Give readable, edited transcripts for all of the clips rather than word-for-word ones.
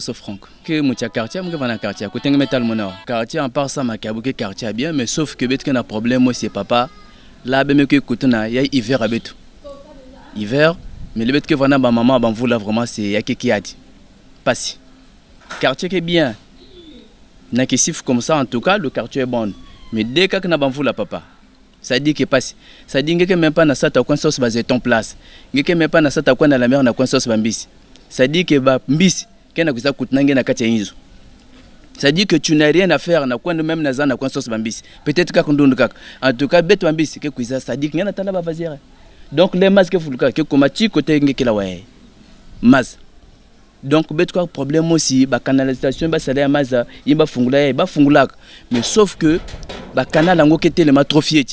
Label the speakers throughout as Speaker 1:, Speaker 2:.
Speaker 1: Koso Franck. Que mon quartier, mon quartier, côté métal mon quartier en part ça ma quartier bien, mais sauf que bête qu'on a problème moi c'est papa. Là ben que côté na y a hiver à bête. Hiver, mais le bête que vraiment ma maman ben vous là vraiment c'est y a qui a dit. Pas quartier qui est bien. N'a que si comme ça en tout cas le quartier est bon. Mais dès que na ben vous là papa. Ça dit que passe. Ça dit que même pas na ça ta coin sauce basé ton place. Que même pas na ça ta coin dans la mer na coin sauce bambis. Ça dit que ba mbisi kena kuza kutunange na kati hizo. Ça dit que tu n'as rien à faire na coin même na zana coin sauce bambisi. Peut-être ka kundondo kaka. En tout cas beto bambisi que kuza ça dit que ngana tala ba vaziere. Donc les masques fuluka que komati côté ngeke la waye. Mas. Donc beto quoi problème aussi ba canalisation ba salaire maza imba fungula ba fungulaka. Mais sauf que ba canal ngo kete le matrofié.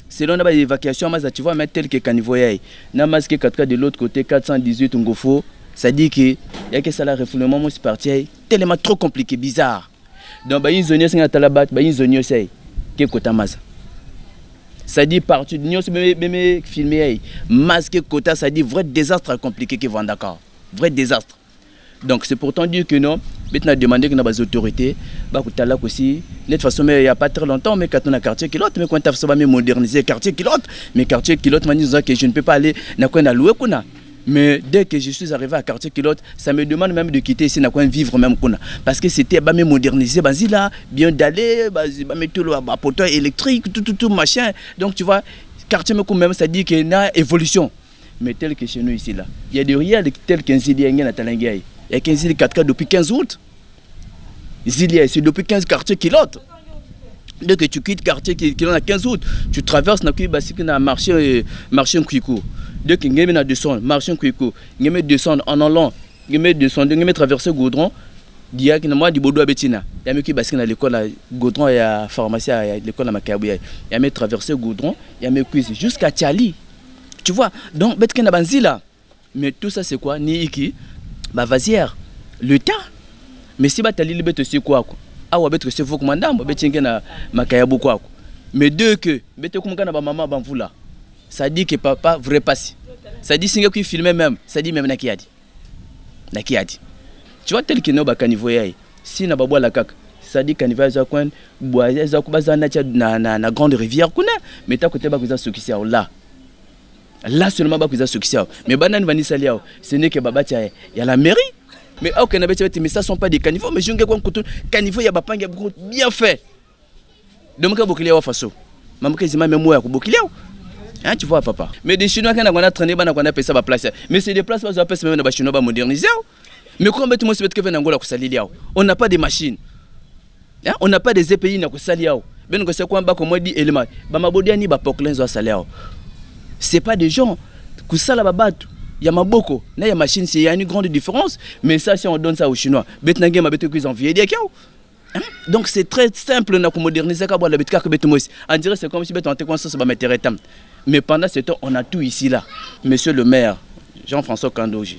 Speaker 1: Selon la évacuation maza tu vois mettre tel que caniveau yayi. Na masque 4 de l'autre côté 418 ngofo. Ça dit que y a que ça la refoulement moi c'est parti tellement trop compliqué bizarre. Donc ba une zone c'est na talabat ba une zone c'est que kota maza. Ça dit partout nyo même filmer masque kota ça dit vrai désastre compliqué qui vont d'accord. Vrai désastre. Donc c'est pourtant dire que non, maintenant demander que nos autorités bah kutala aussi de toute façon mais il y a pas très longtemps mais quand on a quartier kilote mais quand ça va me moderniser quartier kilote mais quartier kilote m'a dit que je ne peux pas aller na quoi na louer kuna. Mais dès que je suis arrivé à quartier Kilote, ça me demande même de quitter ici, n'a quoi vivre même kuna. Parce que c'était bah me moderniser, bah là, bien d'aller, bah mettre le poteau électrique, tout machin. Donc tu vois, quartier même ça dit qu'il y a évolution. Mais tel que chez nous ici là, il y a des riels tels qu'un Zilia à Talangay. Il y a 15 4 depuis 15 août. Zilia c'est depuis 15 quartier Kilote. Dès que tu quittes quartier Kilote à 15 août, tu traverses na marché Nkuikou. Dès que tu as descendre, marcher un couicou, tu descendre en allant, tu descendre, traverser Goudron, il y a moi du Bodo à Bettina. Il y a qui basque dans l'école à Goudron et à pharmacie à l'école à Makabouya. Il y a traverser Goudron, il y a cuisine jusqu'à Tchali. Tu vois, donc bête qu'il y a banzi là. Mais tout ça c'est quoi? Ni iki, bah vasière, le tas. Mais si bah t'as l'île bête aussi quoi? Ah ouais bête c'est vous commandant, bête qu'il y a Makayabou quoi. Mais deux que bête comme quand maman ban vous là. Ça dit que papa vrai passé. Ça dit singa qui filmait même, ça dit même na qui a dit. Na qui a dit. Tu vois tel que no ba caniveau yayi. Si na babwa la kaka, ça dit caniveau za coin bois za ko baza na grande rivière kuna, mais ta côté ba kuza sokisia là. Là seulement ba kuza sokisia. Mais banane vani saliao, ce n'est que baba tia y a la mairie. Mais au Canada mais ça sont pas des caniveaux, mais junge kwa kutu caniveau ya bapanga bien fait. Donc ka bokile wa faso. Mamuke zima même moi ko bokile. Hein, tu vois papa. Mais des Chinois qui ont traîné, on a fait ça à place. Mais c'est des places où on peut se mettre dans les Chinois moderniser. Mais comment tu sais que Angola on n'a pas de machines. Hein? On n'a pas des EPI na kusaliao. Ben ko c'est quoi ba comme dit élément. Ba mabodi ani ba poklen zo saliao. C'est pas des gens kusala babatu. Il y a maboko, na ya machine, il y a une grande différence, mais ça si on donne ça aux Chinois, betnangé ma bete qu'ils ont vieux diakao. Donc c'est très simple na ko moderniser ka boire la bete ka bete moi. On dirait c'est comme si bete on te ça ba mettre tam. Mais pendant ce temps, on a tout ici là. Monsieur le maire, Jean-François Kandoji.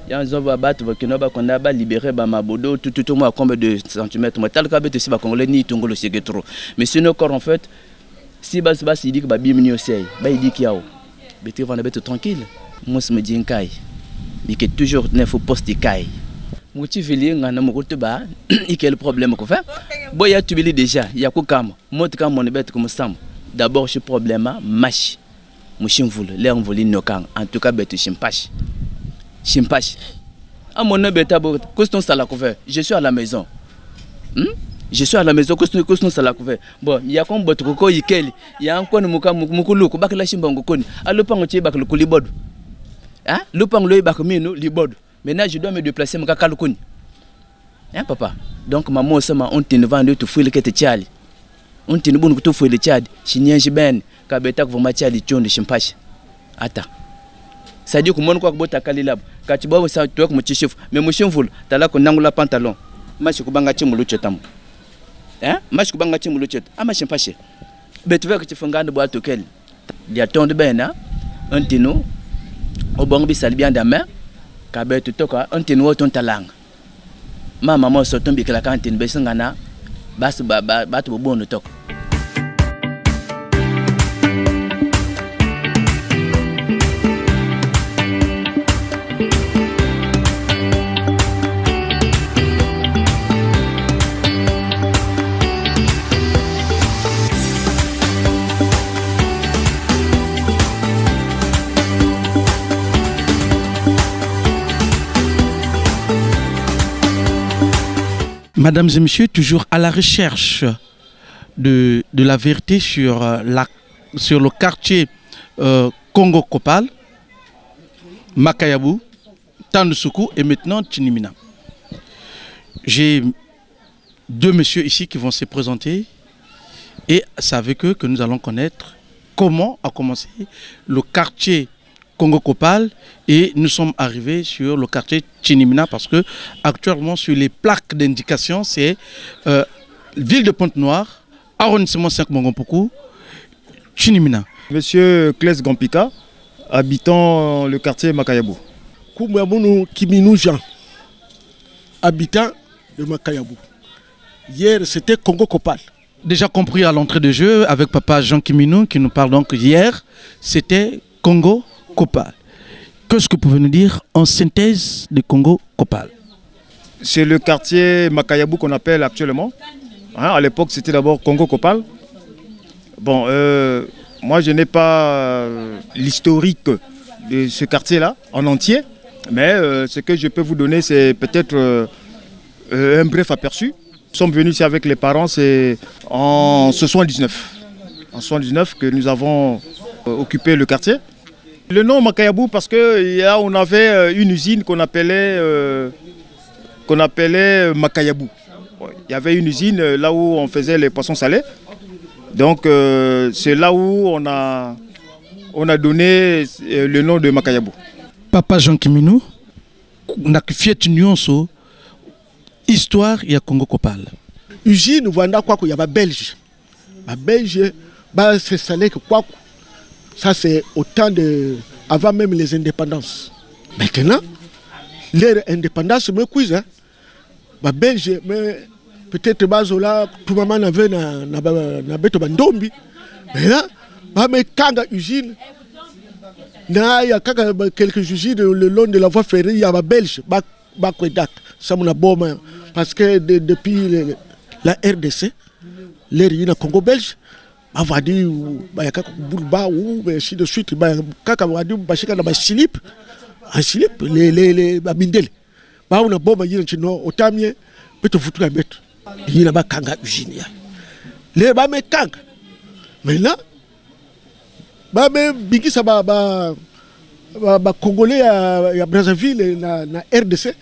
Speaker 1: Il y a un homme qu'on a libéré Mabodo, tout moi à combien de centimètres. Moi, tel que si Congolais ni Tongolo c'est trop. Mais sinon, encore en fait, si Bas il dit que Babi Minio c'est, il dit qu'il y a. Mais tu vas être tranquille. Moi, je me dis un caille. Mais que toujours, il faut poster caille. Moi, tu veux lire, on a mon côté bas, il y a le problème qu'on fait. Bon, il y a tu veux déjà, il y a quoi comme moi, tu comme mon bête comme ça. D'abord, ce problème, mach. Mouchim voule, l'air volé nokan. En tout cas, bête chimpache. Chimpache. À mon nom, bête, qu'est-ce ça la couvert? Je suis à la maison. Je suis à la maison, qu'est-ce ça la couvert? Bon, il y a comme votre coco, il y a encore mukulu, bak la chimbango koni. À le pan au bak le coulibod. Hein? Le pan le bak mino, libod. Maintenant, je dois me déplacer, mon cacaloukouni. Hein, papa? Donc, maman, on te vend de tout fouiller que tu tiales. On tient bon que tout le Tchad, Chinois ben, Kabeta vous matcher les tions de chimpache. Attends. Ça dit que mon quoi que Kalilab, quand tu bois ça, tu as comme chef, mais mon chien voule, t'as là qu'on a pantalon. Machu Bangati Muluchetam. Hein? Machu Bangati Muluchet, ah ma chimpache. Mais tu veux que tu fasses un gars de bois toquel. Il y a ton de ben, hein? Un tino, au bon bis bien d'amère, Kabet toka, un tino ton talang. Ma maman se tombe que la cantine Bessangana. Bas bon de toc.
Speaker 2: Mesdames et messieurs, toujours à la recherche de la vérité sur le quartier Congo Kopal, Makayabou, Tandoussoukou et maintenant Tinimina. J'ai deux messieurs ici qui vont se présenter et c'est avec eux que nous allons connaître comment a commencé le quartier Congo Kopal et nous sommes arrivés sur le quartier Tinimina parce que actuellement sur les plaques d'indication c'est ville de Pointe-Noire, arrondissement 5 Mongompoku, Tinimina.
Speaker 3: Monsieur Claes Gampika, habitant le quartier Makayabou.
Speaker 4: Koumouamounou Kiminou Jean, habitant de Makayabou. Hier c'était Congo Kopal.
Speaker 2: Déjà compris à l'entrée de jeu avec papa Jean Kiminou qui nous parle donc hier, c'était Congo Kopal. Qu'est-ce que vous pouvez nous dire en synthèse de Congo Kopal?
Speaker 3: C'est le quartier Makayabou qu'on appelle actuellement. À l'époque, c'était d'abord Congo Kopal. Bon, moi, je n'ai pas l'historique de ce quartier-là en entier, mais ce que je peux vous donner, c'est peut-être un bref aperçu. Nous sommes venus ici avec les parents, c'est en 79. En 79 que nous avons occupé le quartier. Le nom Makayabou parce qu'on avait une usine qu'on appelait Makayabou. Il y avait une usine là où on faisait les poissons salés. Donc c'est là où on a donné le nom de Makayabou.
Speaker 2: Papa Jean Kiminou, on a fait une nuance. Histoire, il y a Congo Kopal.
Speaker 4: Usine, voilà quoi qu'il y a Belge. La Belge, c'est salé que quoi. Ça c'est au temps de avant même les indépendances. Maintenant, leur indépendance me cuise. Hein. La Belge, mais peut-être Bazola, tout le monde avait na beto bandombi. Mais là, mais kanga usine. Il y a quelques usines le long de la voie ferrée, il y a la Belge, ça m'a bon parce que depuis la RDC, les Congo belge, on va dire, ou ainsi de suite, quand on va dire, slip, les bindel. On a bon, autant mieux, peut-être foutre la bête. Il y a pas kanga usine. Les bas mais kanga. Maintenant, bigi ça Congolais à Brazzaville, na RDC,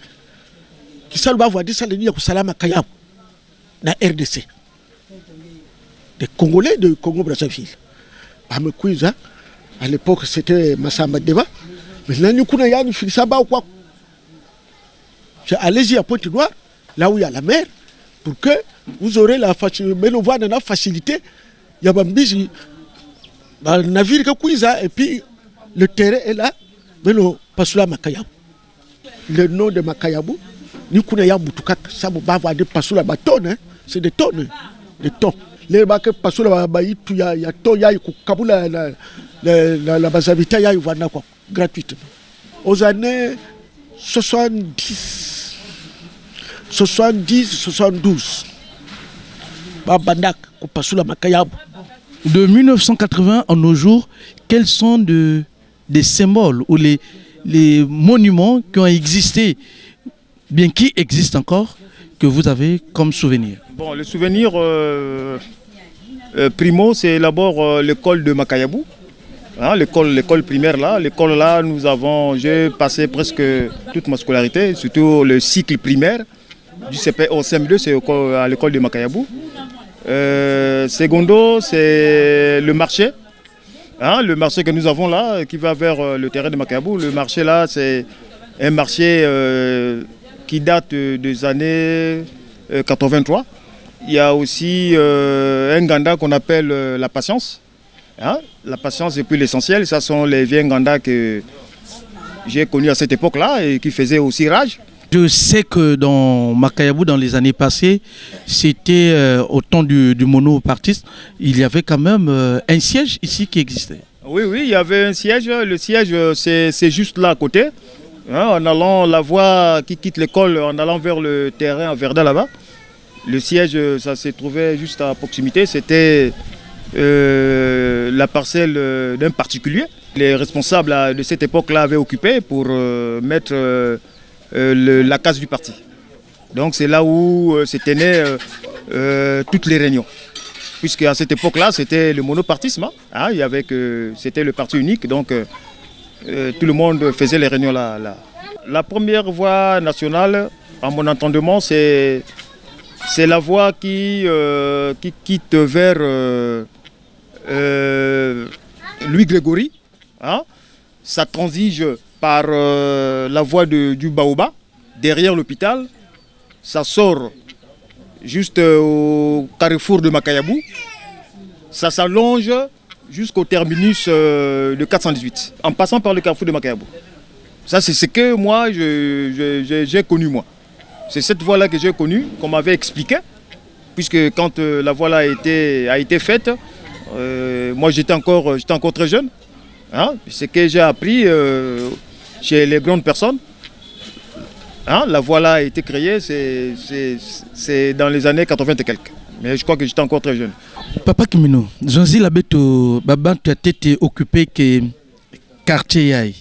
Speaker 4: qui ça va voir dire ça le dire que Salama Kayab, na RDC. Des Congolais de Congo Brazzaville. À me quiz, à l'époque c'était Massamba Deba. Maintenant nous connaissons nous finissons ça ou quoi. Allez-y à Pointe-Noire, là où il y a la mer, pour que vous aurez la facilité, mais nous voyons la facilité. Il y a un navire qui quiz et puis le terrain est là, mais nous passons là Makayabou. Le nom de Makayabou, nous connaissons Boutoukak, ça va avoir des passos là, tonnes, c'est des tonnes, des tonnes. Les bacs passos là, il y a tonnes, il y a Kaboula, la base habitat, il y a quoi, gratuitement. Aux années 70, 72, Babandak, passos là Makayabou.
Speaker 2: De 1980 à nos jours, quels sont des symboles ou les monuments qui ont existé, bien qui existent encore, que vous avez comme souvenir?
Speaker 3: Bon, le souvenir primo, c'est d'abord l'école de Makayabou. Hein, l'école primaire là. L'école là, j'ai passé presque toute ma scolarité, surtout le cycle primaire. Du CP au CM2, c'est à l'école de Makayabou. Secondo, c'est le marché. Hein, le marché que nous avons là, qui va vers le terrain de Makayabou. Le marché là, c'est un marché qui date des années 83. Il y a aussi un ganda qu'on appelle la patience. Hein, la patience est plus l'essentiel. Ce sont les vieux ganda que j'ai connus à cette époque-là et qui faisaient aussi rage.
Speaker 2: Je sais que dans Makayabou, dans les années passées, c'était au temps du monopartiste, il y avait quand même un siège ici qui existait.
Speaker 3: Oui, il y avait un siège. Le siège, c'est juste là à côté. Hein, en allant, la voie qui quitte l'école, en allant vers le terrain à Verdun là-bas. Le siège, ça se trouvait juste à proximité. C'était la parcelle d'un particulier. Les responsables de cette époque-là avaient occupé pour mettre la case du parti. Donc c'est là où se tenaient toutes les réunions. Puisque à cette époque-là, c'était le monopartisme. Hein, c'était le parti unique, donc tout le monde faisait les réunions là. La première voie nationale, à mon entendement, c'est la voie qui quitte vers Louis Grégory. Hein. Ça transige par la voie du Baoba, derrière l'hôpital. Ça sort juste au carrefour de Makayabou. Ça s'allonge jusqu'au terminus de 418, en passant par le carrefour de Makayabou. Ça, c'est ce que moi, j'ai connu, moi. C'est cette voie-là que j'ai connue, qu'on m'avait expliqué, puisque quand la voie-là a été faite, moi, j'étais encore très jeune. Hein, ce que j'ai appris chez les grandes personnes, hein, la voie-là a été créée, c'est dans les années 80 et quelques. Mais je crois que j'étais encore très jeune.
Speaker 2: Papa Kimino, Zonzi Labeto, Baban, tu as été occupé que quartier Yaï,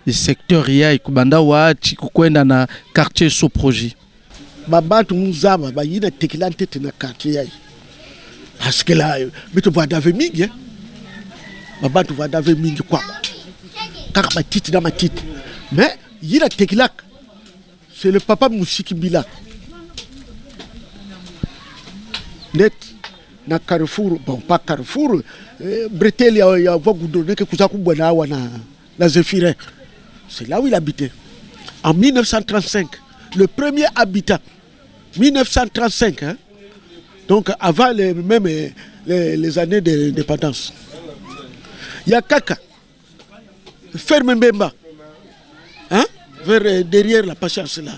Speaker 2: le secteur Yaï, Kubanda wa, Chikukwenda na quartier so projet.
Speaker 4: Baba tu muzaba, ba yina tekilante na quartier Yaï. Parce que là, mais tu vois d'ave mingi, hein. Baba tu vois d'ave mingi quoi. Car ma tite dans ma tite. Mais yina tekilak, c'est le papa Moussiki Bila. Net. Na Carrefour, bon pas Carrefour, Bretel il y a goudronné que Kouzakou Bwana na Zéphirin. C'est là où il habitait. En 1935, le premier habitant, 1935, hein, donc avant les années d'indépendance. Il y a Kaka, ferme Mbemba, hein, derrière la patience là.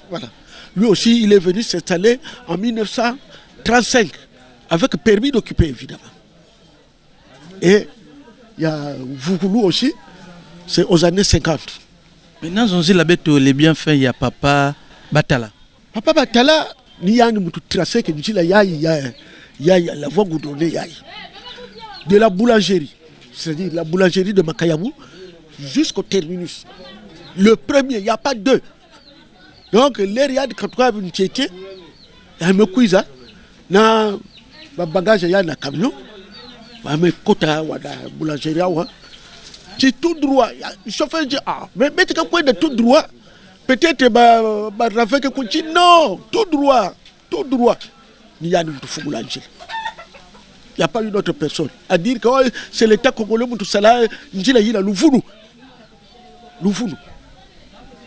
Speaker 4: Voilà. Lui aussi, il est venu s'installer en 1935. Avec permis d'occuper, évidemment. Et il y a Voukoulou aussi, c'est aux années 50.
Speaker 2: Maintenant, Zonzi Labeto, les bienfaits, il y a Papa Batala.
Speaker 4: Papa Batala, il y a un tracé qui dit il y a la voie goudronnée, de la boulangerie, c'est-à-dire la boulangerie de Makayabou, jusqu'au terminus. Le premier, il n'y a pas deux. Donc, l'air de 80 minutes, il y a un quiz, na bagage ya na camion ba me kota wada boulangerie wa tu tout droit chauffeur dit mais tu quoi de tout droit peut-être ba rafé que continue non tout droit ni ya ni tout boulangerie il y a pas une autre personne à dire que c'est l'état congolais tout cela njila yila Luvunu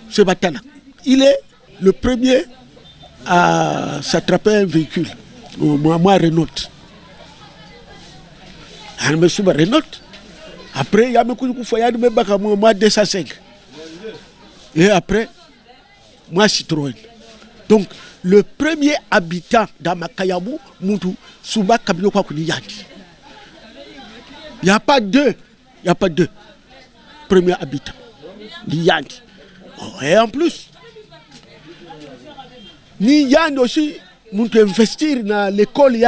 Speaker 4: c'est Batala. Il est le premier à s'attraper un véhicule. Moi Renault. Je me suis Renault. Après, il y a moi 205. Et après, moi Citroën. Donc, le premier habitant dans Makayabou, Moutou, Souba Kabio Kwakuni Yandi. Il n'y a pas deux. Premier habitant. Yandi. Et en plus, ni Yandi aussi. Nous investir dans l'école, il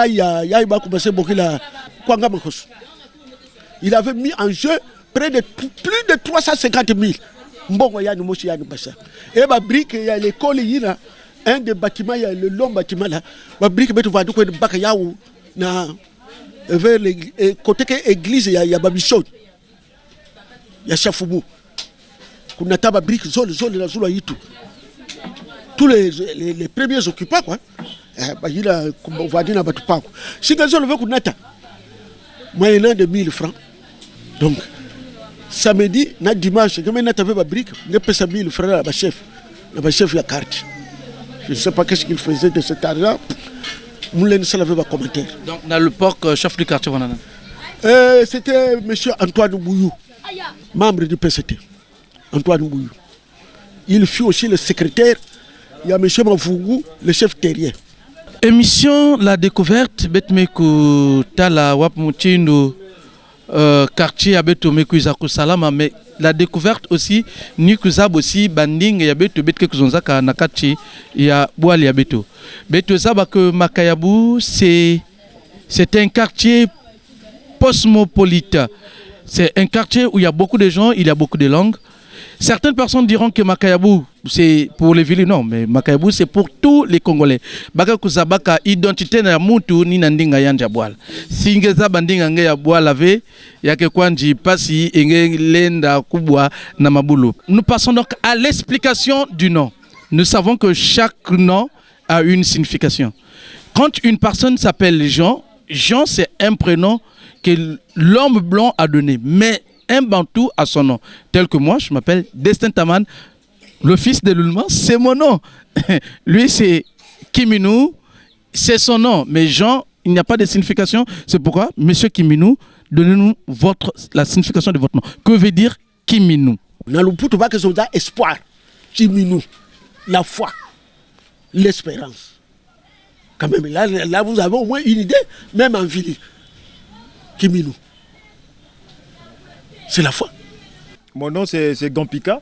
Speaker 4: avait mis en jeu près de plus de 350 000. Et ma brique, il y a l'école, il y a un des bâtiments, il y a le long bâtiment là. Ma brique, tu vas voir vers le côté de l'église, il y a Babichon. Il y a Chafoumou. On a ma brique, zone, tous les premiers occupants, quoi. Il a dit à si quelqu'un veut qu'on ait moyennant de 1000 francs, donc samedi, dimanche, quand on a fait ma brique, on a payé 1000 francs à ma chef. Le chef la carte. Je ne sais pas qu'est-ce qu'il faisait de cet argent. Nous ne savons pas commentaire.
Speaker 2: Donc, dans le port, chef du quartier,
Speaker 4: c'était M. Antoine Bouyou, membre du PCT. Antoine Bouyou. Il fut aussi le secrétaire. Il y a M. Mavougou, le chef terrier.
Speaker 2: Émission La Découverte, Betmeku Tala Wapmutindo quartier Abeto Meku Izako Salama, mais la découverte aussi, Nikuzab aussi, Banding et Abeto Betke Kuzonzaka Nakachi et à Boali Abeto. Beto Zabak Makayabou, c'est un quartier cosmopolite. C'est un quartier où il y a beaucoup de gens, il y a beaucoup de langues. Certaines personnes diront que Makayabou, c'est pour les villes. Non, mais Makayabou, c'est pour tous les Congolais. Baka kuzabaka identité na mutu ni nandinga yanja boal. Singeza bandinga nge ya boal ave, yake kwanji pasi enge lenda kubwa na mabulu. Nous passons donc à l'explication du nom. Nous savons que chaque nom a une signification. Quand une personne s'appelle Jean, Jean c'est un prénom que l'homme blanc a donné. Mais un bantou à son nom. Tel que moi, je m'appelle Destin Taman, le fils de Lulma, c'est mon nom. Lui, c'est Kiminou, c'est son nom. Mais Jean, il n'y a pas de signification. C'est pourquoi, monsieur Kiminou, donnez-nous la signification de votre nom. Que veut dire Kiminou?
Speaker 4: Dans le Poutou, que c'est espoir. Kiminou, la foi, l'espérance. Quand même, là, vous avez au moins une idée, même en ville. Kiminou. C'est la foi.
Speaker 3: Mon nom c'est Gampika.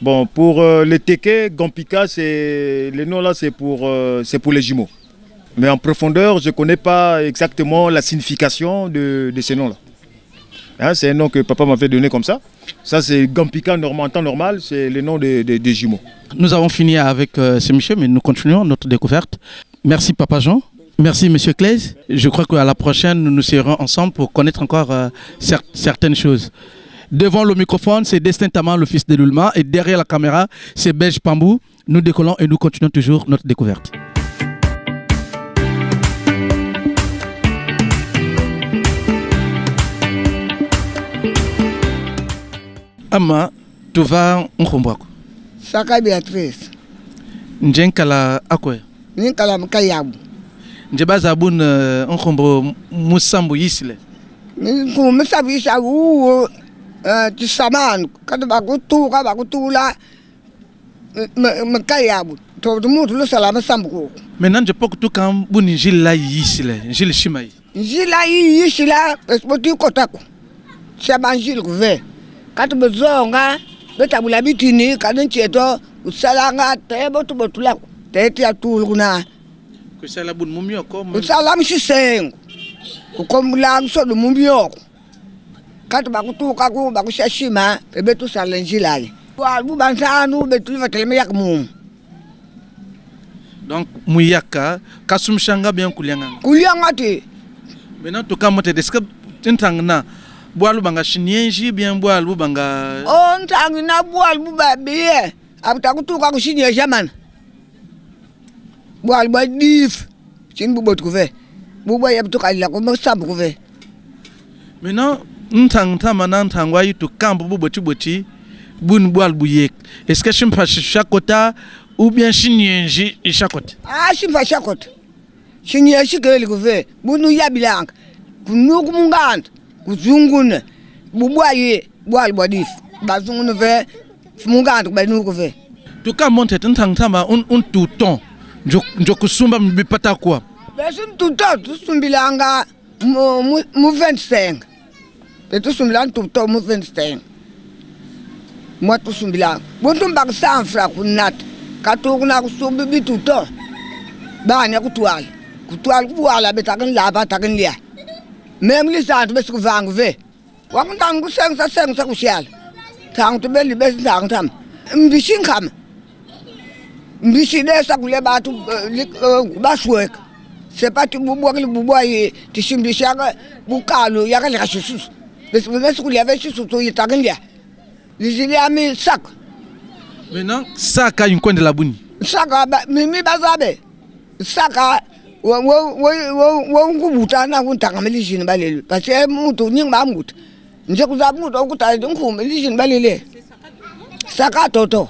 Speaker 3: Bon, pour les Téké, Gampika, les noms là c'est pour les jumeaux. Mais en profondeur, je ne connais pas exactement la signification de ces noms là. Hein, c'est un nom que papa m'avait donné comme ça. Ça c'est Gampika en temps normal, c'est le nom des jumeaux.
Speaker 2: Nous avons fini avec ce monsieur, mais nous continuons notre découverte. Merci Papa Jean. Merci Monsieur Claise. Je crois qu'à la prochaine, nous serons ensemble pour connaître encore certaines choses. Devant le microphone, c'est Destin Taman, le fils de Lulma. Et derrière la caméra, c'est Belge Pambou. Nous décollons et nous continuons toujours notre découverte. Ama, tu vas en Khombako.
Speaker 5: Saka Béatrice.
Speaker 2: Njenkala Akwe.
Speaker 5: Ninkala Mkayabu.
Speaker 2: Njeba Zaboun Nkhombo Moussambo Yisle.
Speaker 5: Ninku Msabisha Wu Tisaman. Kada Bakutu, Kabakutula Mkayabu. Tomutu Lusala Sambu.
Speaker 2: Maintenant, je peux que tu quand Bouni Gila Yisle, Gil Shimai.
Speaker 5: Gila Yisla, Espoti Kotaku. Shaban Gil Gouvet. Quand Bezonga, Betabula Bitini, Kadencheto, Usalanga, Tebotu Botulaku. Tete ya tuluna.
Speaker 2: Kusala bun mumio comme.
Speaker 5: Kusala mshisengo. Kukomula msodo mumio. Kati bakutuka ku bakushashima bebetu salenjilali. Wa bubanzanu betu vatele yak mum.
Speaker 2: Donc muyaka kasumshanga bien kulianga.
Speaker 5: Kulianga te.
Speaker 2: Maintenant to kamote deska tintangna. Boalu banga shinyenji bien boalu banga.
Speaker 5: On tangna boalu bubabiye. Abutakutuka kushinye jamana. Boal boy dif chin bu bot ko fe bu boy yab to kala ko mo sab ko fe
Speaker 2: maintenant ntang tamana ntangwa yitu kambu bu boti bun boal bu yek est-ce que chimpa chakota ou bien chinyenji chakota
Speaker 5: chimpa chakota chinyenji ke ko fe bunu yabilang kunu kumungand kuzungune bu boy boal boy dif ba zungune fe mungand ba nu ko fe
Speaker 2: to ka monte ntang tama un tout temps Njokusumba mbipata kwa.
Speaker 5: Besun tuto sumbilanga mu 25. Betu sumbilang tuto mu 25. Mo tu sumbilang. Buntum bag sanfra kunat. Katuk na kusumbi bituto. Ba nya kutual. Kutual kuala betakan laba takan lia. Memli sant bes ku vangve. Wang tang ku seng sa kusial. Tang tu beli bes tang tam. Mbishin kam. Mbiside sa kule batu baswek. C'est pas tu bois le bois et tu chimbishaga bukalo yaga la chusus. Bes ku le avec chusus to yitaganlia. Les ami sac.
Speaker 2: Maintenant sac a une coin de la bouni.
Speaker 5: Sac mimi bazabe. Sac wo ngubuta na kuntanga melijini balele. Parce que mutu nyimba mutu. Nje kuzamutu okuta ndunku melijini balele. Saka toto.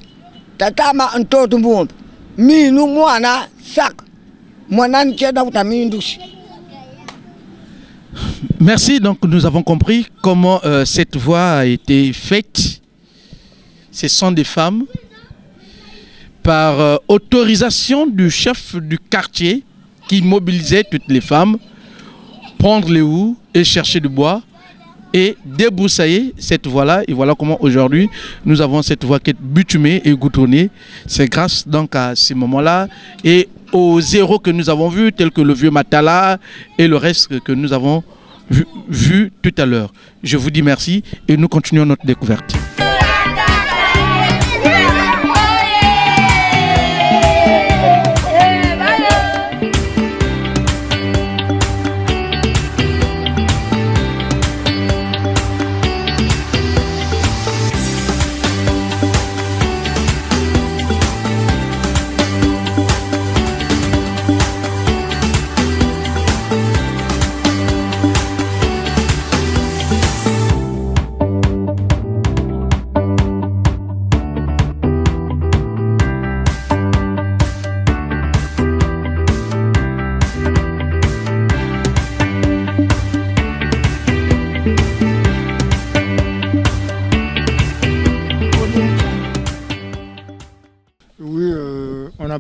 Speaker 5: Tatama ntoto mbombe. Minu mwana sak. Mwana nkeda utamindushi.
Speaker 2: Merci, donc nous avons compris comment cette voix a été faite. Ce sont des femmes par autorisation du chef du quartier qui mobilisait toutes les femmes, prendre les houes et chercher du bois et débroussailler cette voie-là. Et voilà comment aujourd'hui nous avons cette voie qui est bitumée et goudronnée. C'est grâce donc à ces moments-là et aux zéros que nous avons vus, tels que le vieux Matala et le reste que nous avons vu tout à l'heure. Je vous dis merci et nous continuons notre découverte.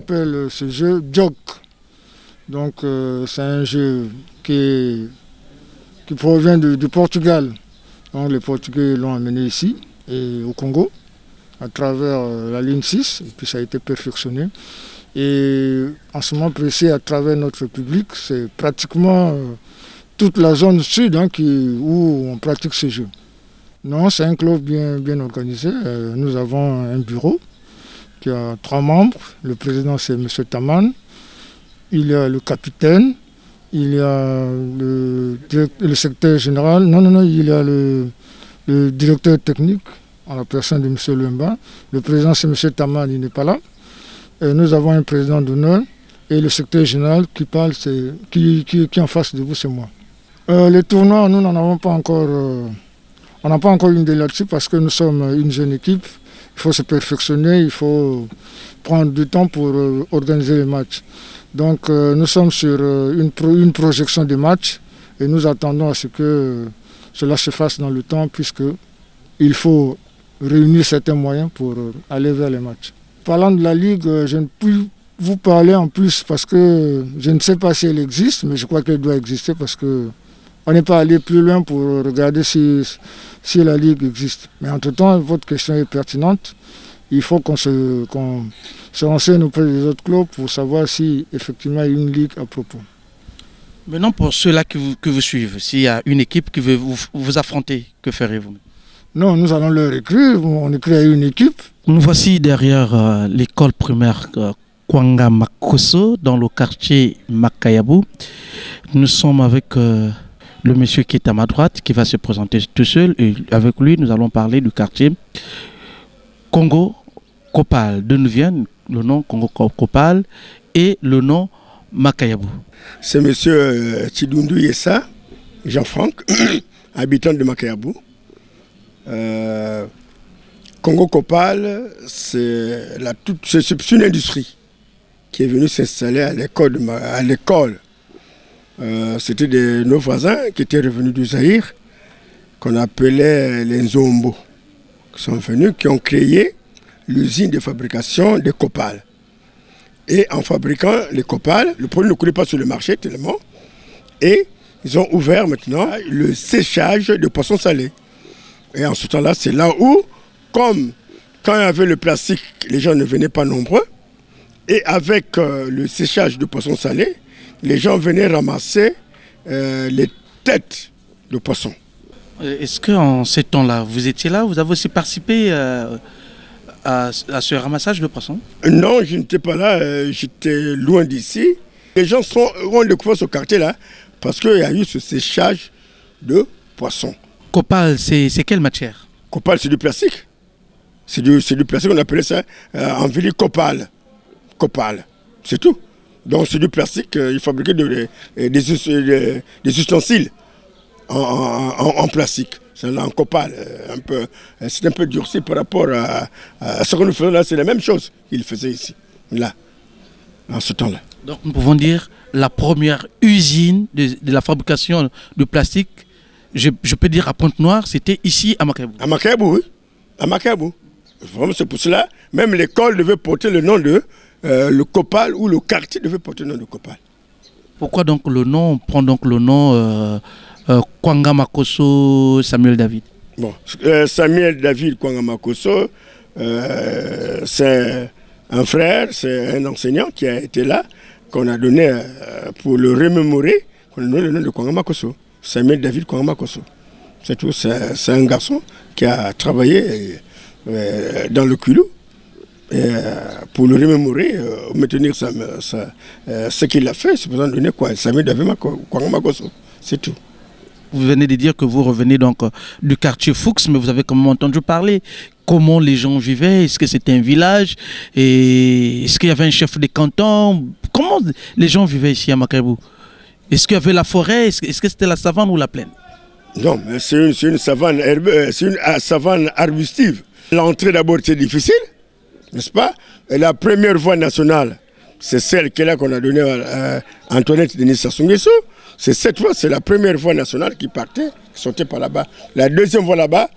Speaker 6: appelle ce jeu Jog. Donc c'est un jeu qui provient du Portugal. Donc, les Portugais l'ont amené ici, et au Congo, à travers la ligne 6, et puis ça a été perfectionné. Et en ce moment précis, à travers notre public, c'est pratiquement toute la zone sud où on pratique ce jeu. Non, c'est un club bien organisé. Nous avons un bureau qui a 3 membres. Le président, c'est M. Taman. Il y a le capitaine. Il y a le secrétaire général. Non, il y a le directeur technique, en la personne de M. Lemba. Le président, c'est M. Taman, il n'est pas là. Et nous avons un président d'honneur. Et le secrétaire général qui parle, qui est en face de vous, c'est moi. Les tournois, nous n'en avons pas encore... on n'a pas encore une idée là-dessus parce que nous sommes une jeune équipe. Il faut se perfectionner, il faut prendre du temps pour organiser les matchs. Donc nous sommes sur une projection des matchs et nous attendons à ce que cela se fasse dans le temps puisqu'il faut réunir certains moyens pour aller vers les matchs. Parlant de la Ligue, je ne peux vous parler en plus parce que je ne sais pas si elle existe, mais je crois qu'elle doit exister parce que on n'est pas allé plus loin pour regarder si la Ligue existe. Mais entre-temps, votre question est pertinente. Il faut qu'on se renseigne auprès des autres clubs pour savoir si effectivement il y a une Ligue à propos.
Speaker 2: Maintenant, pour ceux-là que vous suivent, s'il y a une équipe qui veut vous affronter, que ferez-vous?
Speaker 6: Non, nous allons leur écrire. On écrit à une équipe.
Speaker 2: Nous voici derrière l'école primaire Kwanga Makosso, dans le quartier Makayabu. Nous sommes avec... le monsieur qui est à ma droite, qui va se présenter tout seul, et avec lui, nous allons parler du quartier Congo Kopal. D'où nous vient le nom Congo Kopal et le nom Makayabu.
Speaker 7: C'est monsieur Chidundu Yessa, Jean-Franck, habitant de Makayabu. Congo Kopal, c'est une industrie qui est venue s'installer à l'école. C'était nos voisins qui étaient revenus du Zaïre, qu'on appelait les Nzombo, qui sont venus, qui ont créé l'usine de fabrication de copal. Et en fabriquant les copales, le produit ne coulait pas sur le marché tellement, et ils ont ouvert maintenant le séchage de poissons salés. Et en ce temps-là, c'est là où, comme quand il y avait le plastique, les gens ne venaient pas nombreux, et avec le séchage de poissons salés, les gens venaient ramasser les têtes de poissons.
Speaker 2: Est-ce qu'en ces temps-là, vous étiez là? Vous avez aussi participé à ce ramassage de poissons?
Speaker 7: Non, je n'étais pas là. J'étais loin d'ici. Les gens ont découvert ce quartier-là parce qu'il y a eu ce séchage de poissons.
Speaker 2: Copal, c'est quelle matière?
Speaker 7: Copal, c'est du plastique. C'est du plastique, on appelait ça en ville copal. Copal, c'est tout. Donc c'est du plastique, ils fabriquaient des ustensiles en plastique. C'est en copal, c'est un peu durci par rapport à ce que nous faisons là, c'est la même chose qu'ils faisaient ici, là, en ce temps-là.
Speaker 2: Donc nous pouvons dire la première usine de la fabrication de plastique, je peux dire à Pointe-Noire, c'était ici à Makayabu.
Speaker 7: À Makayabu, oui, à Makayabu. Vraiment, c'est pour cela, même l'école devait porter le nom de... le Copal ou le quartier devait porter le nom de Copal.
Speaker 2: Pourquoi donc le nom, on prend donc le nom Kwanga Makosso Samuel David?
Speaker 7: Bon, Samuel David Kwanga Makosso, c'est un frère, c'est un enseignant qui a été là, qu'on a donné pour le remémorer, qu'on a donné le nom de Kwanga Makosso. Samuel David Kwanga Makosso. C'est tout, c'est un garçon qui a travaillé dans le culot. Pour le remémorer, maintenir ce qu'il a fait, c'est besoin de donner quoi? Samuel David Kwanga Makosso, c'est tout.
Speaker 2: Vous venez de dire que vous revenez donc du quartier Fuchs, mais vous avez quand même entendu parler comment les gens vivaient. Est-ce que c'était un village? Et est-ce qu'il y avait un chef de canton? Comment les gens vivaient ici à Makayabu? Est-ce qu'il y avait la forêt? Est-ce que c'était la savane ou la plaine?
Speaker 7: Non, mais c'est une savane arbustive. L'entrée d'abord était difficile, n'est-ce pas? Et la première voie nationale, c'est celle qu'on a donnée à Antoinette Denis Sassou Nguesso. C'est cette voie, c'est la première voie nationale qui partait, qui sortait par là-bas. La deuxième voie là-bas,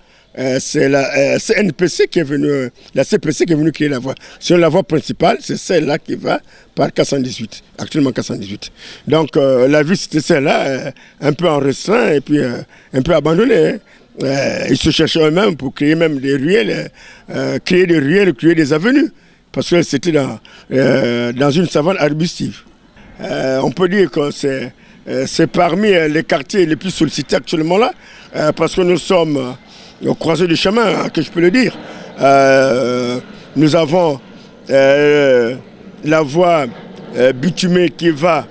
Speaker 7: c'est la CNPC qui est venue, la CPC qui est venue créer la voie. Sur la voie principale, c'est celle-là qui va par 418, actuellement 418. Donc la vie, c'était celle-là, un peu en restreint et puis un peu abandonnée. Ils se cherchaient eux-mêmes pour créer même des ruelles, créer des avenues, parce que c'était dans une savane arbustive. On peut dire que c'est parmi les quartiers les plus sollicités actuellement là, parce que nous sommes au croisé du chemin, hein, que je peux le dire. Nous avons la voie bitumée qui va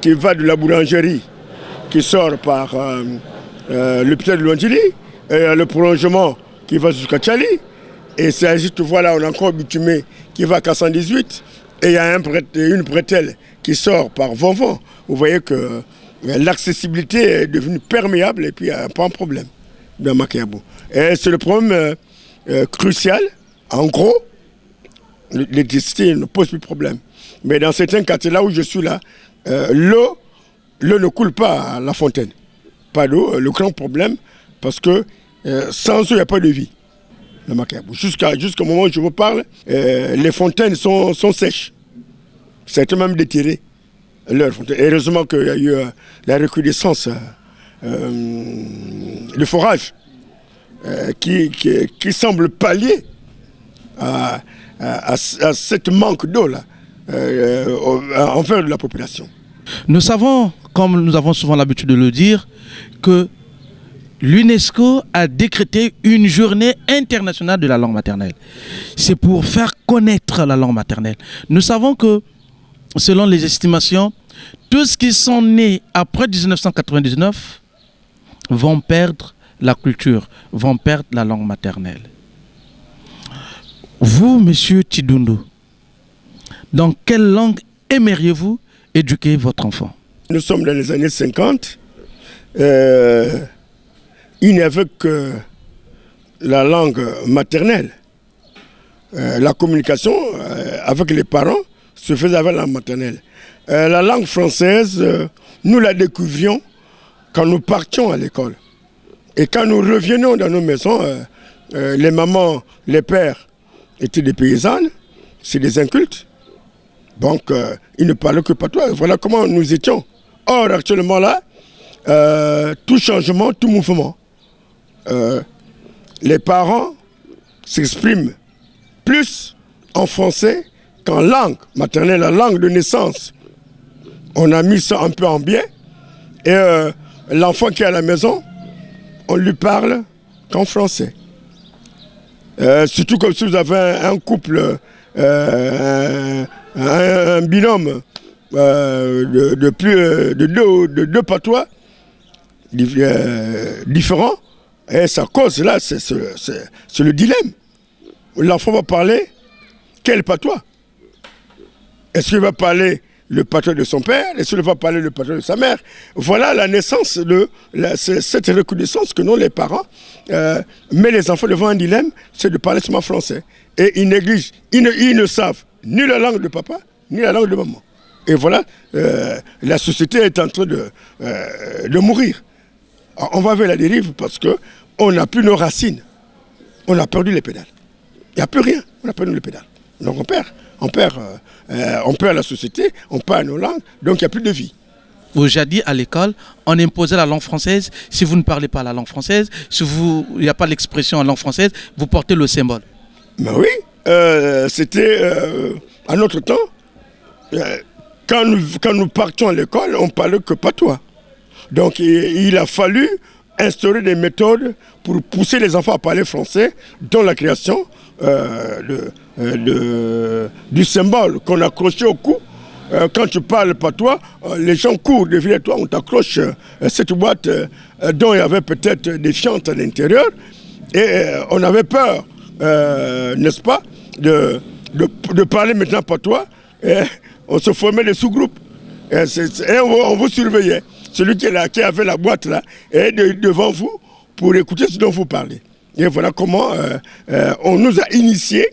Speaker 7: de la boulangerie, qui sort par l'hôpital de Luandili, et le prolongement qui va jusqu'à Tchali. Et c'est ainsi, tu vois là, on a encore bitumé qui va à 418. Et il y a une bretelle qui sort par Vonvon. Vous voyez que l'accessibilité est devenue perméable et puis il n'y a pas un problème dans Makayabou. Et c'est le problème crucial. En gros, l'électricité ne pose plus de problème. Mais dans certains quartiers là où je suis là, l'eau ne coule pas à la fontaine. Pas d'eau, le grand problème, parce que sans eau, il n'y a pas de vie. Jusqu'au moment où je vous parle, les fontaines sont sèches. C'est même déterré. Heureusement qu'il y a eu la recrudescence de forage qui semble pallier à cette manque d'eau-là envers la population.
Speaker 2: Nous savons, comme nous avons souvent l'habitude de le dire, que l'UNESCO a décrété une journée internationale de la langue maternelle. C'est pour faire connaître la langue maternelle. Nous savons que, selon les estimations, tous qui sont nés après 1999 vont perdre la culture, vont perdre la langue maternelle. Vous, monsieur Tidundu, dans quelle langue aimeriez-vous éduquer votre enfant?
Speaker 7: Nous sommes dans les années 50. Il n'y avait que la langue maternelle. La communication avec les parents se faisait avec la langue maternelle. La langue française, nous la découvrions quand nous partions à l'école. Et quand nous revenions dans nos maisons, les mamans, les pères étaient des paysannes, c'est des incultes. Donc, ils ne parlaient que patois. Voilà comment nous étions. Or, actuellement là, tout changement, tout mouvement, les parents s'expriment plus en français qu'en langue maternelle, la langue de naissance. On a mis ça un peu en biais. Et l'enfant qui est à la maison, on lui parle qu'en français. Surtout comme si vous avez un couple, un binôme de deux patois différents. Et ça cause, là, c'est le dilemme. L'enfant va parler quel patois? Est-ce qu'il va parler le patois de son père? Est-ce qu'il va parler le patois de sa mère? Voilà la naissance de cette reconnaissance que nous, les parents, mais les enfants devant un dilemme, c'est de parler seulement français. Et ils négligent, ils ne savent ni la langue de papa, ni la langue de maman. Et voilà, la société est en train de mourir. On va vers la dérive parce qu'on n'a plus nos racines. On a perdu les pédales. Il n'y a plus rien. On a perdu les pédales. Donc on perd la société, on perd nos langues, donc il n'y a plus de vie.
Speaker 2: Jadis, à l'école, on imposait la langue française. Si vous ne parlez pas la langue française, si il n'y a pas l'expression en langue française, vous portez le symbole.
Speaker 7: Ben oui, c'était à notre temps. Quand nous partions à l'école, on ne parlait que patois. Donc il a fallu instaurer des méthodes pour pousser les enfants à parler français, dont la création du symbole qu'on accrochait au cou. Quand tu parles patois, les gens courent devant toi, on t'accroche cette boîte dont il y avait peut-être des fientes à l'intérieur. Et on avait peur, n'est-ce pas, de parler maintenant patois. Et on se formait des sous-groupes. Et on vous surveillait. Celui qui avait la boîte là est devant vous pour écouter ce dont vous parlez. Et voilà comment on nous a initiés,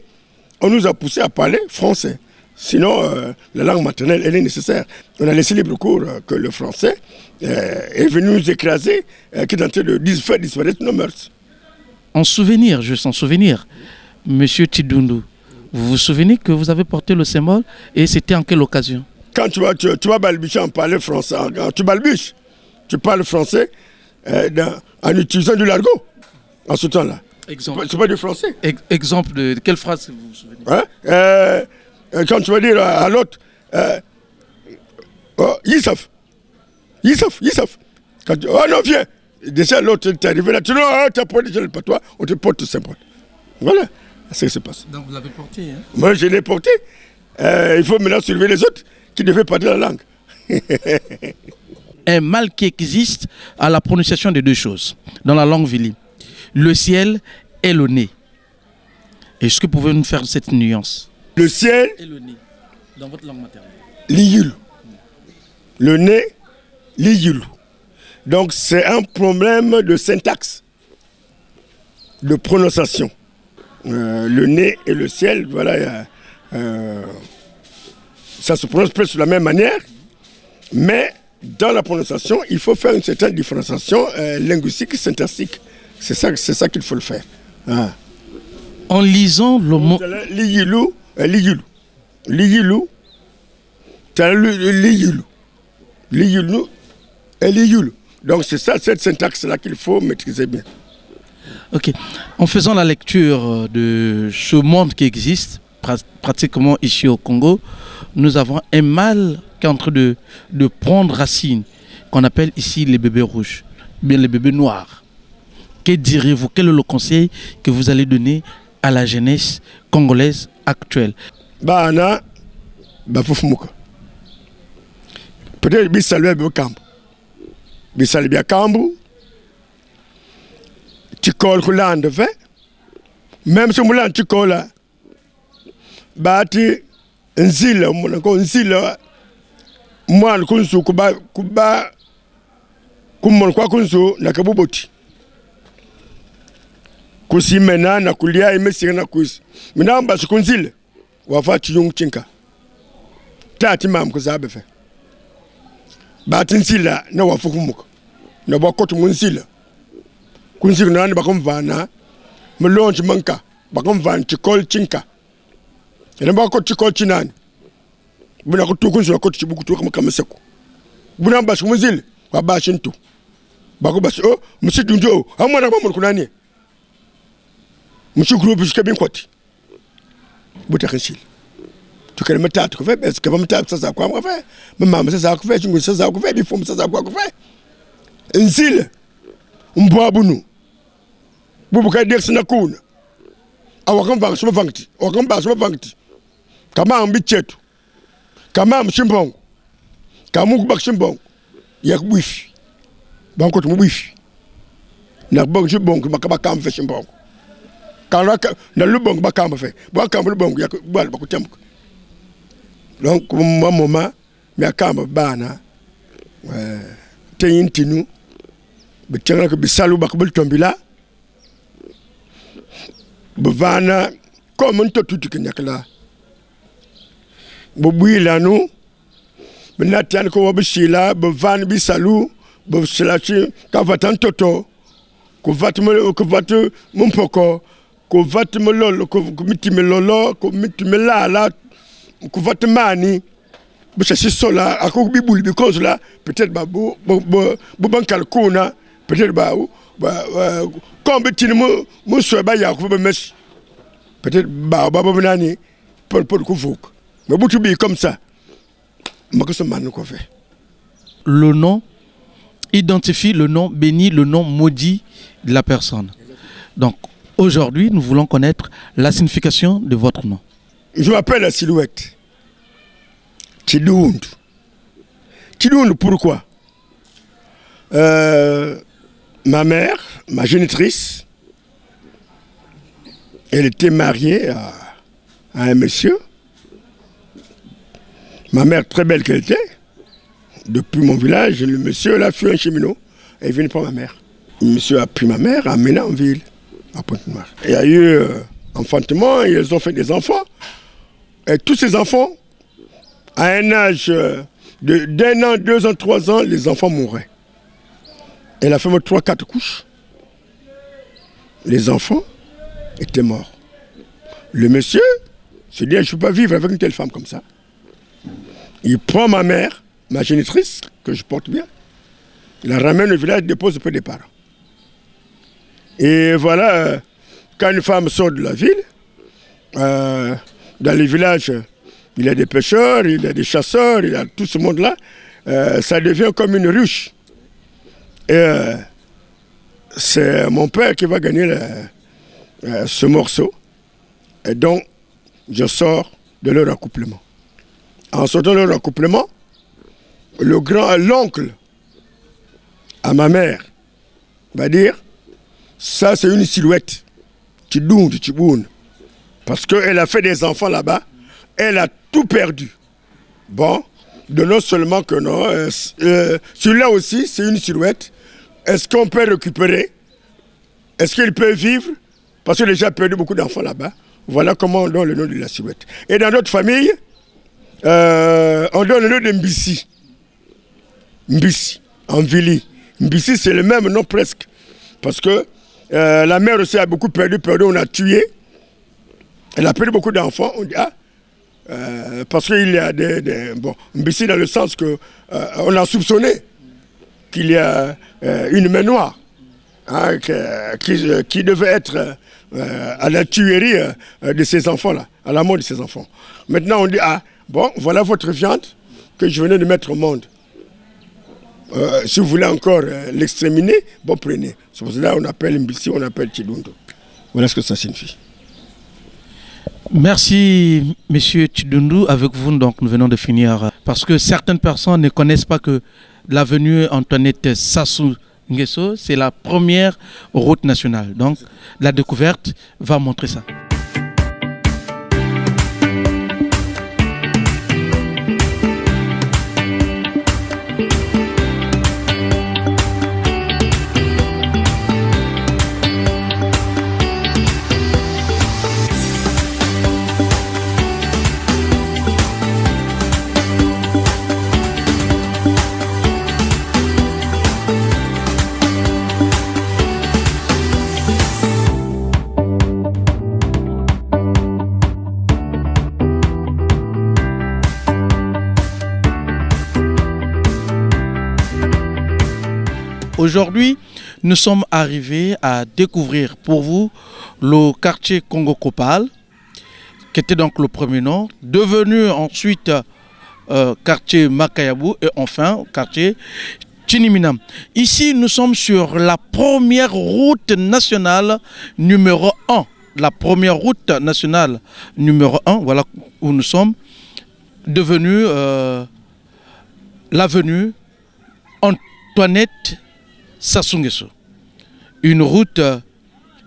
Speaker 7: on nous a poussés à parler français. Sinon, la langue maternelle, elle est nécessaire. On a laissé libre cours que le français est venu nous écraser, qui est en train de faire disparaître nos mœurs.
Speaker 2: En souvenir, juste en souvenir, Monsieur Tidundu, vous vous souvenez que vous avez porté le symbole et c'était en quelle occasion?
Speaker 7: Quand tu vas balbutier en parler français, tu balbuches, tu parles français en utilisant du l'argot en ce temps-là. C'est pas du français.
Speaker 2: Exemple de quelle phrase vous vous souvenez?
Speaker 7: Quand tu vas dire à l'autre, Yissaf. Quand tu, oh non, viens. Déjà l'autre t'est arrivé là, tu dis, oh, tu as porté déjà le patois, on te porte tout simplement. Voilà, c'est ce qui se passe.
Speaker 2: Donc vous l'avez porté, hein?
Speaker 7: Moi je l'ai porté. Il faut maintenant surveiller les autres qui devaient parler la langue.
Speaker 2: Un mal qui existe à la prononciation de deux choses dans la langue vili. Le ciel et le nez. Est-ce que vous pouvez nous faire cette nuance?
Speaker 7: Le ciel
Speaker 2: Et le nez, dans votre langue maternelle.
Speaker 7: Liyulu. Le nez, liyulu. Donc c'est un problème de syntaxe, de prononciation. Le nez et le ciel, voilà, ça se prononce presque de la même manière, mais dans la prononciation, il faut faire une certaine différenciation linguistique, syntaxique. C'est ça qu'il faut le faire. Ah.
Speaker 2: En lisant le mot...
Speaker 7: Liyulu, liyulu, liyulu et liyulu. Donc c'est ça, cette syntaxe-là qu'il faut maîtriser bien.
Speaker 2: Ok. En faisant la lecture de ce monde qui existe, pratiquement ici au Congo, nous avons un mal qui est en train de prendre racine, qu'on appelle ici les bébés rouges, bien les bébés noirs. Que direz-vous? Quel est le conseil que vous allez donner à la jeunesse congolaise actuelle?
Speaker 7: Bana, bafufumuka. Peut-être bisalwe bekambu. Bisalwe bekambu. Tikol kulande fe. Même si mulan tikola. Bati nzila munako nzila. Mwan kunsu kuba kumon kwa kunsu nakabuboti. Kusi mena na kulia imesi na kusi. Minamba sikunzile. Wafati yung chinka. Tati mam kuzabe fe. Bati nzila na wafukumuka. Na wakotu munzila. Kunzila na wani bakumvana. Mlonji manka. Bakumvana chikol chinka. Yana wakotu chikol chinani. Buna kutu kunzu wakotu chibuku tuwa kama kamaseko. Buna mbasi kumunzile. Wabashi ntu. Bakubasi oh. Msitu njo. Hamwana kwa mwana Monsieur groupe jusqu'à bien quoi. Boutakashil. Tu connais ma tante, tu fais, est-ce que ma tante, ça, ça, quoi, faire? Ma maman, ça, quoi, tu ça, ça, quoi, faire, il faut, ça, quoi, faire? Un zile, un bois bounou. Boubouka dire, c'est na kouna. Awakam va, je me vangti. Awakam va, je me vangti. Kama un bichetu. Kama un chimbong. Kama un bak chimbong. Yak wifi. Banko tu wifi. Nak bong chimbong, makaba kam fait chimbong. Quand le bon bakam fait, bakam le bon, yak bal bakutem. Donc mon moment, mais akam bana, teyin tinu, betanga que bisalu bakbul tombila, bevana comme un tout kinyakla. Bobuy la nous, benatian ko wabishila, bevan bisalu, bevselachi, kavatan toto, kuvat mon poko. Ko vatme lolo ko mitime lolo ko mitime la ko vatmani bo chercher sola ako bibul because là peut-être ba bo bankal kuna peut-être ba comme petit mo so ba ya ko ba mes peut-être ba nani pour ko fuk mais boutu bi comme ça mako so man ko fait.
Speaker 2: Le nom identifie le nom béni, le nom maudit de la personne. Donc aujourd'hui, nous voulons connaître la signification de votre nom.
Speaker 7: Je m'appelle la Silhouette. Tidundu. Tidundu, pourquoi? Ma mère, ma génitrice, elle était mariée à un monsieur. Ma mère, très belle qu'elle était, depuis mon village, le monsieur là fut un cheminot. Elle venait pour ma mère. Le monsieur a pris ma mère, a amené en ville. À Pointe-Noire. Il y a eu enfantement, ils ont fait des enfants. Et tous ces enfants, à un âge d'1 an, 2 ans, 3 ans, les enfants mouraient. Elle a fait 3-4 couches. les enfants étaient morts. Le monsieur se dit, je ne peux pas vivre avec une telle femme comme ça. Il prend ma mère, ma génitrice, que je porte bien, il la ramène au village, dépose auprès des parents. Et voilà, quand une femme sort de la ville, dans les villages, il y a des pêcheurs, il y a des chasseurs, il y a tout ce monde-là, ça devient comme une ruche. Et c'est mon père qui va gagner ce morceau. Et donc, je sors de leur accouplement. En sortant de leur accouplement, l'oncle à ma mère va dire, ça c'est une silhouette, Tiboun. Parce qu'elle a fait des enfants là-bas, elle a tout perdu. Bon, de non seulement que non, celui-là aussi c'est une silhouette. Est-ce qu'on peut récupérer? Est-ce qu'il peut vivre? Parce qu'il a déjà perdu beaucoup d'enfants là-bas. Voilà comment on donne le nom de la silhouette. Et dans notre famille, on donne le nom de Mbissi. Mbissi, en Vili. Mbissi, c'est le même nom presque. Parce que la mère aussi a beaucoup perdu, on a tué. Elle a perdu beaucoup d'enfants. On dit, parce qu'il y a bon, Mbissi dans le sens que on a soupçonné qu'il y a une main noire hein, qui devait être à la tuerie de ces enfants-là, à la mort de ces enfants. Maintenant, on dit, bon, voilà votre viande que je venais de mettre au monde. Si vous voulez encore l'exterminer, bon, prenez. C'est pour cela qu'on appelle Mbissi, on appelle Chidundo. Voilà ce que ça signifie.
Speaker 2: Merci, Monsieur Chidundu. Avec vous, donc, nous venons de finir. Parce que certaines personnes ne connaissent pas que l'avenue Antoinette Sassou Nguesso, c'est la première route nationale. Donc, la découverte va montrer ça. Aujourd'hui, nous sommes arrivés à découvrir pour vous le quartier Congo-Kopal, qui était donc le premier nom, devenu ensuite quartier Makayabou et enfin quartier Tinimina. Ici, nous sommes sur la première route nationale numéro 1. La première route nationale numéro 1, voilà où nous sommes, devenue l'avenue Antoinette Sassou Nguesso. Une route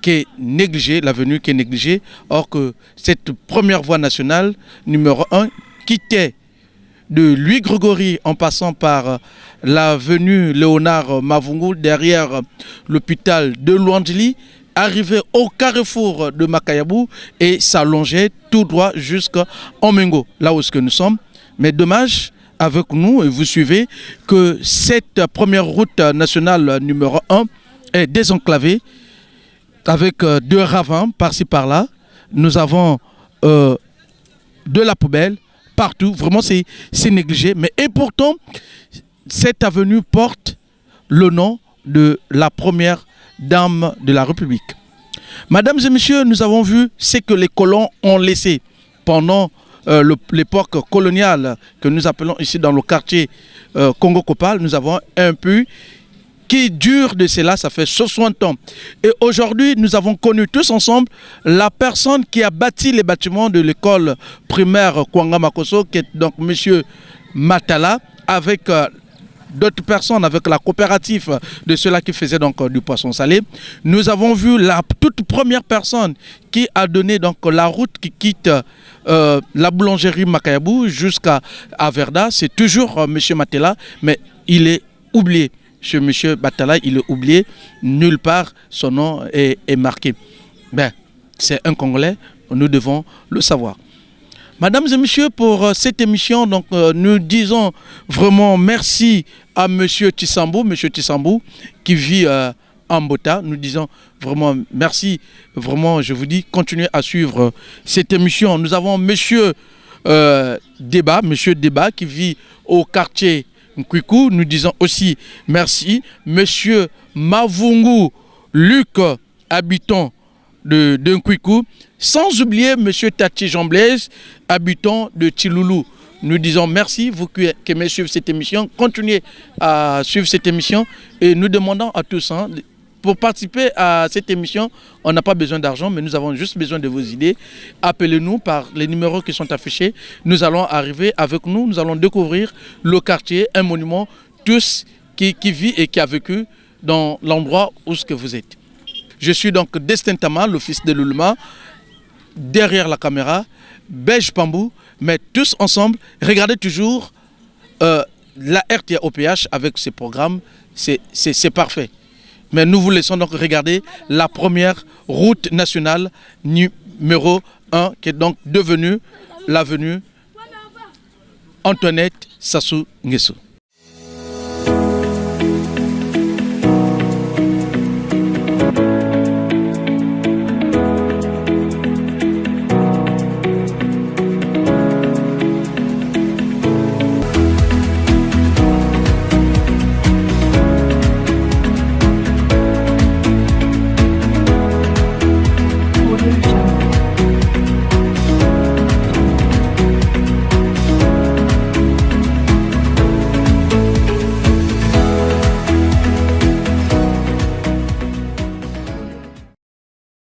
Speaker 2: qui est négligée, l'avenue qui est négligée, or que cette première voie nationale numéro 1 quittait de Louis Grégory en passant par l'avenue Léonard Mavungu derrière l'hôpital de Luandili, arrivait au carrefour de Makayabou et s'allongeait tout droit jusqu'à Omengo, là où nous sommes. Mais dommage, avec nous, et vous suivez, que cette première route nationale numéro 1 est désenclavée avec deux ravins par-ci par-là. Nous avons de la poubelle partout, vraiment c'est négligé. Mais et pourtant, cette avenue porte le nom de la première dame de la République. Mesdames et messieurs, nous avons vu ce que les colons ont laissé pendant l'époque coloniale que nous appelons ici dans le quartier Congo-Kopal. Nous avons un puits qui dure de cela, ça fait 60 ans. Et aujourd'hui, nous avons connu tous ensemble la personne qui a bâti les bâtiments de l'école primaire Kwanga Makosso, qui est donc M. Matala, avec d'autres personnes, avec la coopérative de ceux-là qui faisaient donc du poisson salé. Nous avons vu la toute première personne qui a donné donc la route qui quitte la boulangerie Makayabou jusqu'à Verda. C'est toujours M. Matela, mais il est oublié. Ce M. Batala, il est oublié. Nulle part son nom est marqué. Ben, c'est un Congolais, nous devons le savoir. Mesdames et messieurs, pour cette émission, donc, nous disons vraiment merci à M. Tissambou qui vit Ambota. Nous disons vraiment merci. Vraiment, je vous dis, continuez à suivre cette émission. Nous avons Monsieur Débat qui vit au quartier Nkwikou. Nous disons aussi merci. Monsieur Mavungu Luc, habitant de Nkwikou. Sans oublier Monsieur Tati Jean Blaise, habitant de Tchiloulou. Nous disons merci, vous qui aimez suivre cette émission, continuez à suivre cette émission et nous demandons à tous, hein, pour participer à cette émission, on n'a pas besoin d'argent, mais nous avons juste besoin de vos idées. Appelez-nous par les numéros qui sont affichés. Nous allons arriver avec nous, nous allons découvrir le quartier, un monument, tous qui vit et qui a vécu dans l'endroit où ce que vous êtes. Je suis donc Destin Tama, le fils de Luluma, derrière la caméra, Belge Pambou, mais tous ensemble, regardez toujours la RTA OPH avec ses programmes, c'est parfait. Mais nous vous laissons donc regarder la première route nationale numéro 1 qui est donc devenue l'avenue Antoinette Sassou Nguesso.